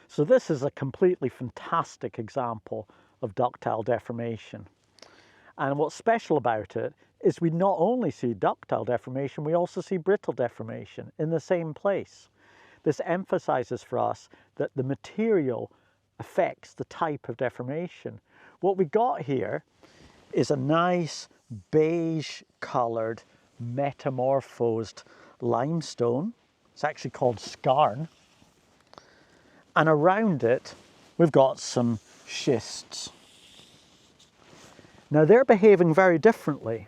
So this is a completely fantastic example of ductile deformation. And what's special about it is we not only see ductile deformation, we also see brittle deformation in the same place. This emphasizes for us that the material affects the type of deformation. What we got here is a nice beige-colored metamorphosed limestone. It's actually called scarn. And around it, we've got some shists. Now they're behaving very differently.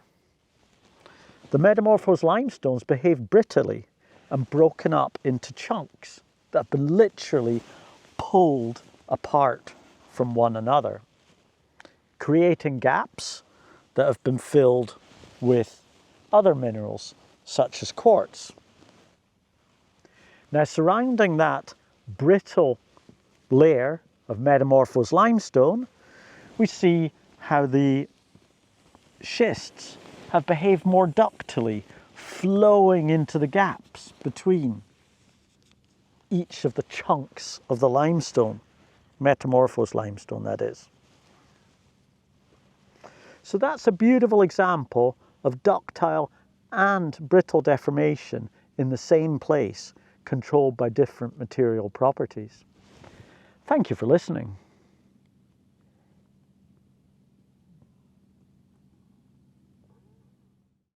The metamorphosed limestones behave brittly and broken up into chunks that have been literally pulled apart from one another, creating gaps that have been filled with other minerals such as quartz. Now surrounding that brittle layer of metamorphosed limestone, we see how the shists have behaved more ductily, flowing into the gaps between each of the chunks of the limestone, metamorphosed limestone that is. So that's a beautiful example of ductile and brittle deformation in the same place, controlled by different material properties. Thank you for listening.